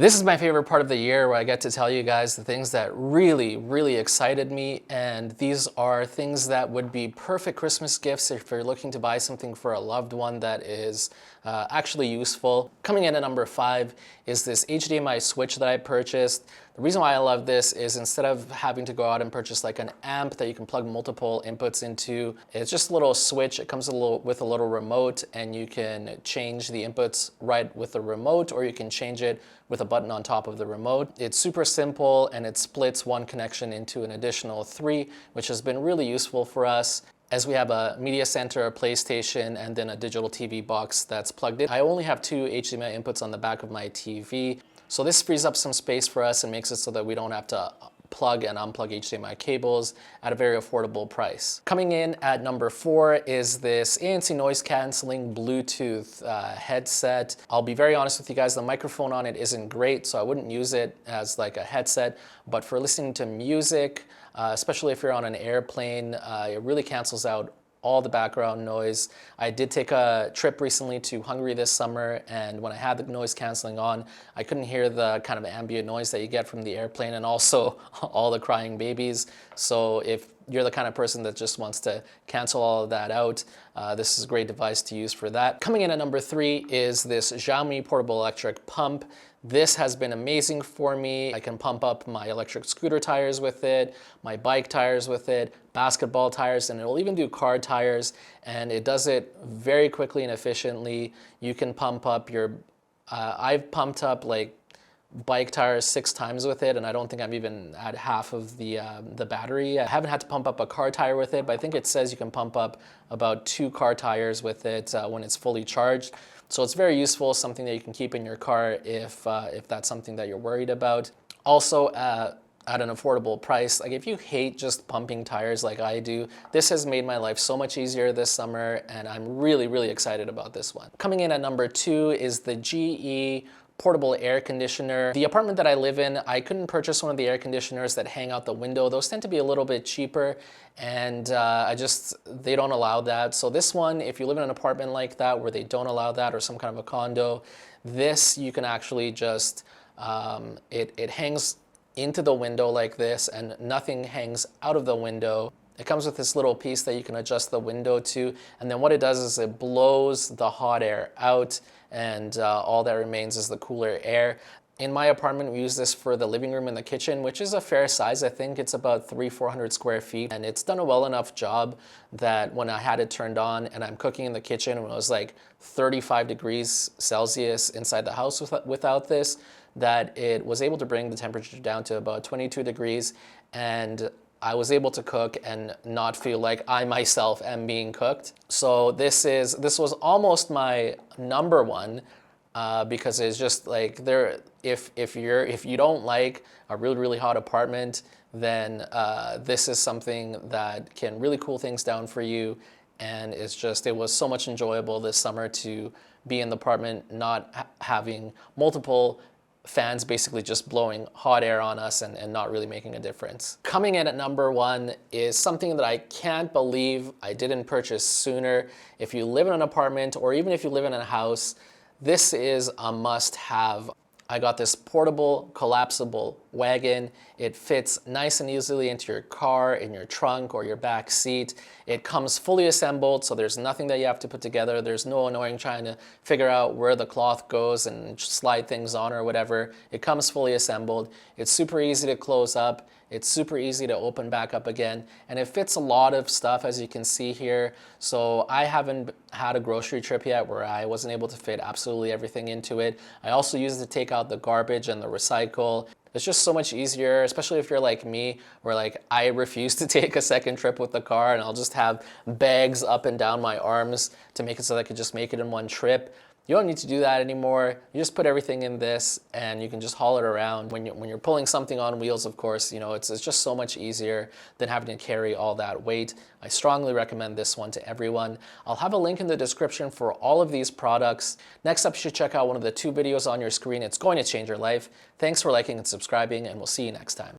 This is my favorite part of the year where I get to tell you guys the things that really excited me, and these are things that would be perfect Christmas gifts if you're looking to buy something for a loved one that is actually useful. Coming in at number 5 is this HDMI switch that I purchased. The reason why I love this is instead of having to go out and purchase like an amp that you can plug multiple inputs into, it's just a little switch. It comes with a little remote, and you can change the inputs right with the remote, or you can change it with a button on top of the remote. It's super simple, and it splits one connection into an additional 3, which has been really useful for us as we have a media center, a PlayStation, and then a digital TV box that's plugged in. I only have 2 HDMI inputs on the back of my TV, so this frees up some space for us and makes it so that we don't have to plug and unplug HDMI cables at a very affordable price. Coming in at number 4 is this ANC noise cancelling Bluetooth headset. I'll be very honest with you guys, the microphone on it isn't great, so I wouldn't use it as like a headset, but for listening to music, especially if you're on an airplane, it really cancels out all the background noise. I did take a trip recently to Hungary this summer, and when I had the noise canceling on, I couldn't hear the kind of ambient noise that you get from the airplane, and also all the crying babies. So if you're the kind of person that just wants to cancel all of that out, this is a great device to use for that. Coming in at number 3 is this Xiaomi portable electric pump. This has been amazing for me. I can pump up my electric scooter tires with it, my bike tires with it, basketball tires, and it'll even do car tires, and it does it very quickly and efficiently. You can pump up your, I've pumped up like bike tires 6 times with it, and I don't think I'm even at half of the battery. I haven't had to pump up a car tire with it, but I think it says you can pump up about 2 car tires with it when it's fully charged. So it's very useful, something that you can keep in your car if that's something that you're worried about. Also, at an affordable price. Like if you hate just pumping tires like I do, this has made my life so much easier this summer, and I'm really excited about this one. Coming in at number 2 is the GE portable air conditioner. The apartment that I live in, I couldn't purchase one of the air conditioners that hang out the window. Those tend to be a little bit cheaper, and they don't allow that. So this one, if you live in an apartment like that where they don't allow that, or some kind of a condo, this you can actually just, it hangs into the window like this, and nothing hangs out of the window. It comes with this little piece that you can adjust the window to, and then what it does is it blows the hot air out, and all that remains is the cooler air. In my apartment, we use this for the living room and the kitchen, which is a fair size. I think it's about 300-400 square feet, and it's done a well enough job that when I had it turned on and I'm cooking in the kitchen, when it was like 35 degrees Celsius inside the house without this, that it was able to bring the temperature down to about 22 degrees, and I was able to cook and not feel like I myself am being cooked. So this was almost my number 1 because it's just like if you don't like a really hot apartment, then this is something that can really cool things down for you. And it was so much enjoyable this summer to be in the apartment, not having multiple fans basically just blowing hot air on us and not really making a difference. Coming in at number 1 is something that I can't believe I didn't purchase sooner. If you live in an apartment, or even if you live in a house, this is a must-have. I got this portable, collapsible wagon. It fits nice and easily into your car, in your trunk, or your back seat. It comes fully assembled, so there's nothing that you have to put together. There's no annoying trying to figure out where the cloth goes and slide things on or whatever. It comes fully assembled. It's super easy to close up. It's super easy to open back up again, and it fits a lot of stuff, as you can see here. So I haven't had a grocery trip yet where I wasn't able to fit absolutely everything into it. I also use it to take out the garbage and the recycle. It's just so much easier, especially if you're like me, where like I refuse to take a second trip with the car, and I'll just have bags up and down my arms to make it so that I could just make it in one trip. You don't need to do that anymore. You just put everything in this, and you can just haul it around. When you're pulling something on wheels, of course, you know, it's just so much easier than having to carry all that weight. I strongly recommend this one to everyone. I'll have a link in the description for all of these products. Next up, you should check out one of the 2 videos on your screen. It's going to change your life. Thanks for liking and subscribing, and we'll see you next time.